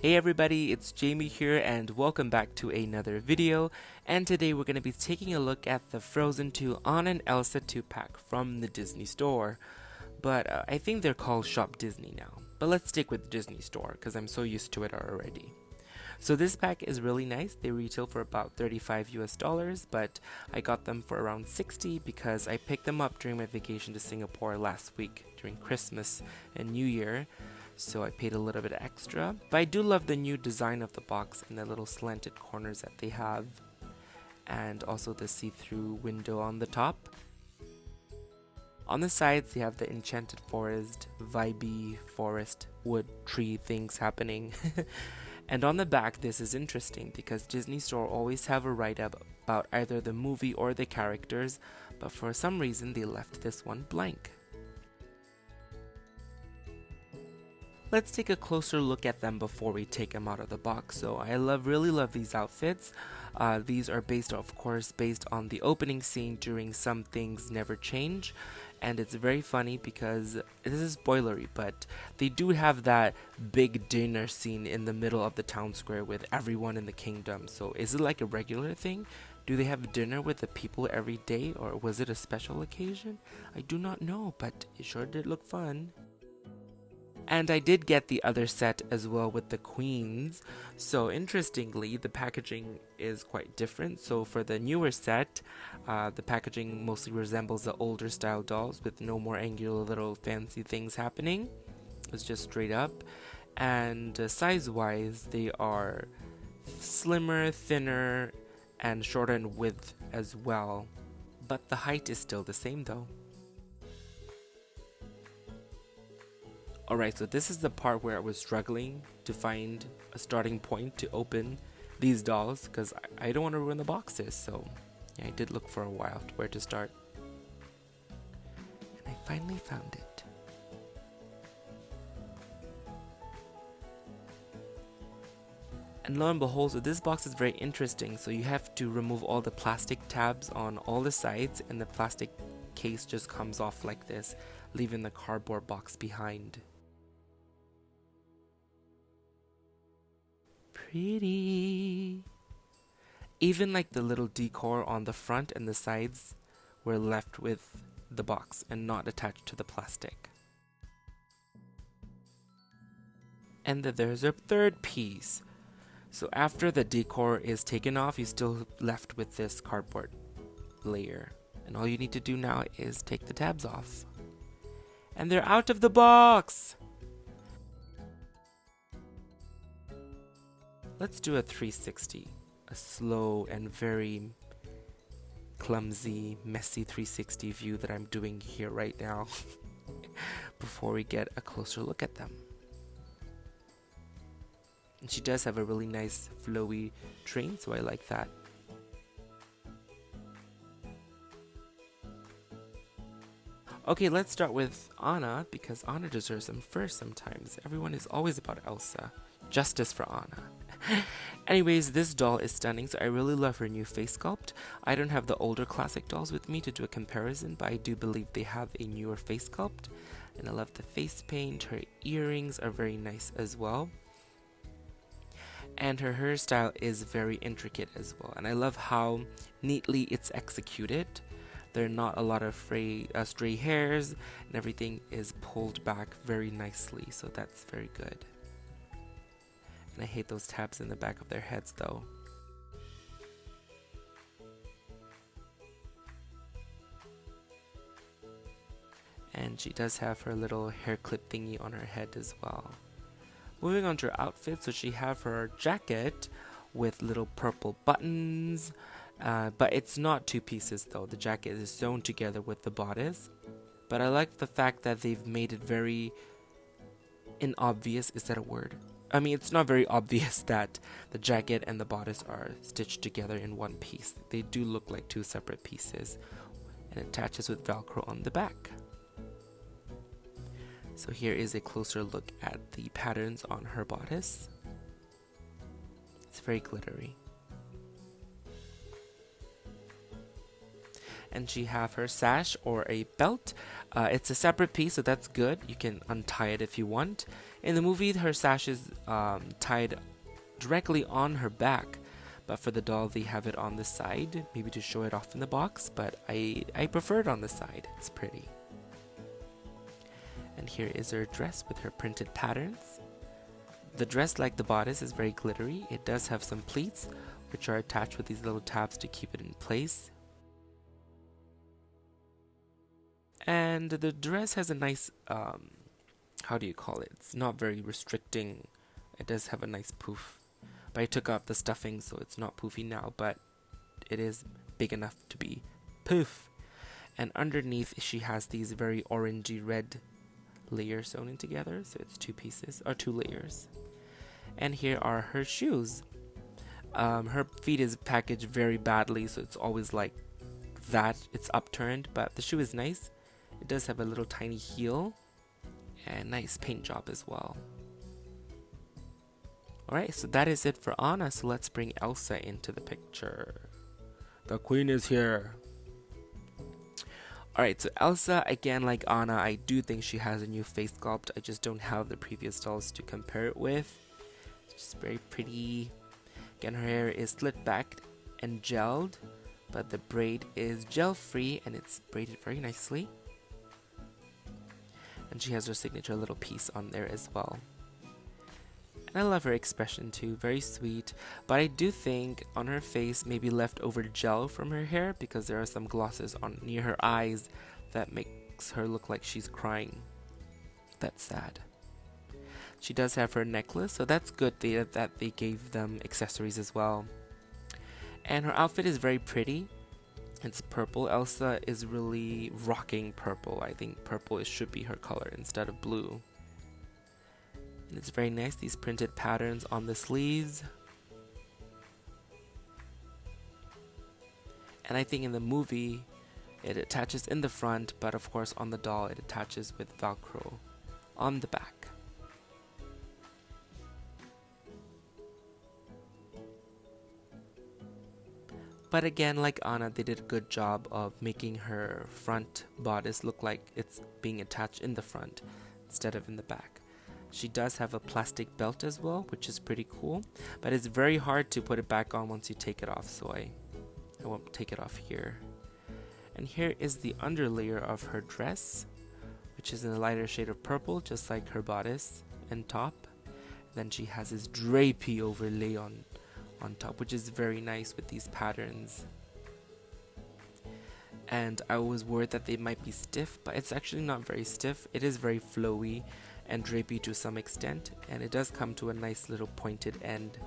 Hey everybody, it's Jamie here and welcome back to another video, and today we're going to be taking a look at the Frozen 2 Anna and Elsa 2-pack from the Disney store. But I think they're called ShopDisney now, but let's stick with Disney store because I'm so used to it already. So this pack is really nice. They retail for about 35 US dollars, but I got them for around 60 because I picked them up during my vacation to Singapore last week during Christmas and New Year. So I paid a little bit extra, but I do love the new design of the box and the little slanted corners that they have, and also the see-through window on the top. On the sides they have the enchanted forest, vibey forest, wood, tree things happening. And on the back this is interesting because Disney Store always have a write-up about either the movie or the characters, but for some reason they left this one blank. Let's take a closer look at them before we take them out of the box. So I really love these outfits. These are based on the opening scene during Some Things Never Change, and it's very funny because this is spoilery, but they do have that big dinner scene in the middle of the town square with everyone in the kingdom. So is it like a regular thing? Do they have dinner with the people every day, or was it a special occasion? I do not know, but it sure did look fun. And I did get the other set as well with the queens. So interestingly, the packaging is quite different. So for the newer set, the packaging mostly resembles the older style dolls with no more angular little fancy things happening. It's just straight up. And size wise, they are slimmer, thinner, and shorter in width as well. But the height is still the same though. Alright, so this is the part where I was struggling to find a starting point to open these dolls because I don't want to ruin the boxes. So yeah, I did look for a while to where to start. And I finally found it. And lo and behold, so this box is very interesting. So you have to remove all the plastic tabs on all the sides, and the plastic case just comes off like this, leaving the cardboard box behind. Pretty. Even like the little decor on the front and the sides were left with the box and not attached to the plastic. And then there's a third piece. So after the decor is taken off, you're still left with this cardboard layer. And all you need to do now is take the tabs off. And they're out of the box! Let's do a 360. A slow and very clumsy, messy 360 view that I'm doing here right now before we get a closer look at them. And she does have a really nice flowy train, so I like that. Okay, let's start with Anna, because Anna deserves them first sometimes. Everyone is always about Elsa. Justice for Anna. Anyways, this doll is stunning, so I really love her new face sculpt. I don't have the older classic dolls with me to do a comparison, but I do believe they have a newer face sculpt. And I love the face paint. Her earrings are very nice as well. And her hairstyle is very intricate as well. And I love how neatly it's executed. There are not a lot of stray hairs, and everything is pulled back very nicely, so that's very good. And I hate those tabs in the back of their heads though. And she does have her little hair clip thingy on her head as well. Moving on to her outfit, so she have her jacket with little purple buttons. But it's not two pieces though. The jacket is sewn together with the bodice. But I like the fact that they've made it very inobvious. Is that a word? I mean, it's not very obvious that the jacket and the bodice are stitched together in one piece. They do look like two separate pieces, and it attaches with Velcro on the back. So here is a closer look at the patterns on her bodice. It's very glittery. and she have her sash or a belt. It's a separate piece, so that's good. You can untie it if you want. In the movie, her sash is tied directly on her back, but for the doll they have it on the side, maybe to show it off in the box, but I prefer it on the side. It's pretty. And here is her dress with her printed patterns. The dress, like the bodice, is very glittery. It does have some pleats which are attached with these little tabs to keep it in place. And the dress has a nice how do you call it? It's not very restricting. It does have a nice poof. But I took off the stuffing, so it's not poofy now, but it is big enough to be poof. And underneath she has these very orangey red layers sewn in together, so it's two pieces, or two layers. And here are her shoes. Her feet is packaged very badly, so it's always like that. It's upturned, but the shoe is nice. It does have a little tiny heel and nice paint job as well. Alright, so that is it for Anna, so let's bring Elsa into the picture. The queen is here. Alright, so Elsa, again like Anna, I do think she has a new face sculpt. I just don't have the previous dolls to compare it with. It's just very pretty. Again, her hair is slit back and gelled, but the braid is gel free and it's braided very nicely. And she has her signature little piece on there as well. And I love her expression too, very sweet, but I do think on her face maybe leftover gel from her hair, because there are some glosses on near her eyes that makes her look like she's crying. That's sad. She does have her necklace, so that's good that they gave them accessories as well. And her outfit is very pretty. It's purple. Elsa is really rocking purple. I think purple should be her color instead of blue. And it's very nice, these printed patterns on the sleeves. And I think in the movie it attaches in the front, but of course on the doll it attaches with Velcro on the back. But again, like Anna, they did a good job of making her front bodice look like it's being attached in the front instead of in the back. She does have a plastic belt as well, which is pretty cool, but it's very hard to put it back on once you take it off, so I won't take it off here. And here is the underlayer of her dress, which is in a lighter shade of purple, just like her bodice and top. Then she has this drapey overlay on top, which is very nice with these patterns. And I was worried that they might be stiff, but it's actually not very stiff. It is very flowy and drapey to some extent, and it does come to a nice little pointed end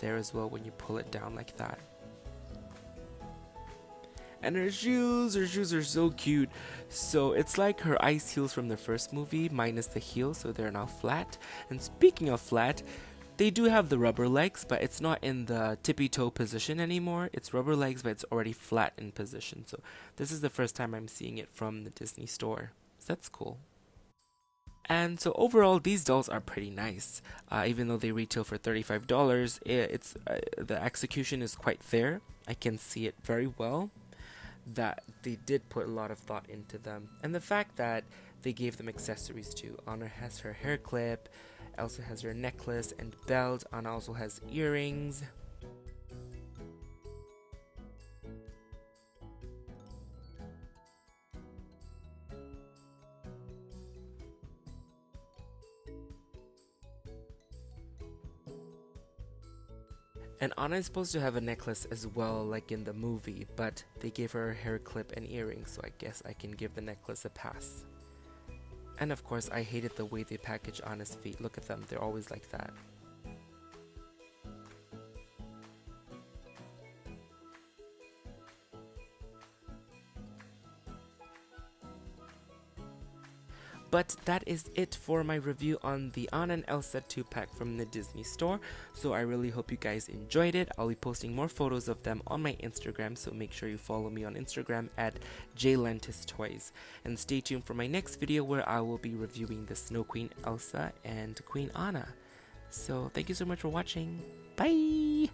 there as well when you pull it down like that. And her shoes are so cute. So it's like her ice heels from the first movie minus the heel, so they're now flat. And speaking of flat, they do have the rubber legs, but it's not in the tippy toe position anymore. It's rubber legs, but it's already flat in position. So this is the first time I'm seeing it from the Disney store. So that's cool. And so overall, these dolls are pretty nice. Even though they retail for $35, the execution is quite there. I can see it very well that they did put a lot of thought into them. And the fact that they gave them accessories too. Anna has her hair clip, Elsa has her necklace and belt, Anna also has earrings. And Anna is supposed to have a necklace as well, like in the movie, but they gave her a hair clip and earrings, so I guess I can give the necklace a pass. And of course, I hated the way they package Anna's feet. Look at them, they're always like that. But that is it for my review on the Anna and Elsa 2-pack from the Disney store. So I really hope you guys enjoyed it. I'll be posting more photos of them on my Instagram, so make sure you follow me on Instagram at JLantisToys. And stay tuned for my next video where I will be reviewing the Snow Queen Elsa and Queen Anna. So thank you so much for watching. Bye!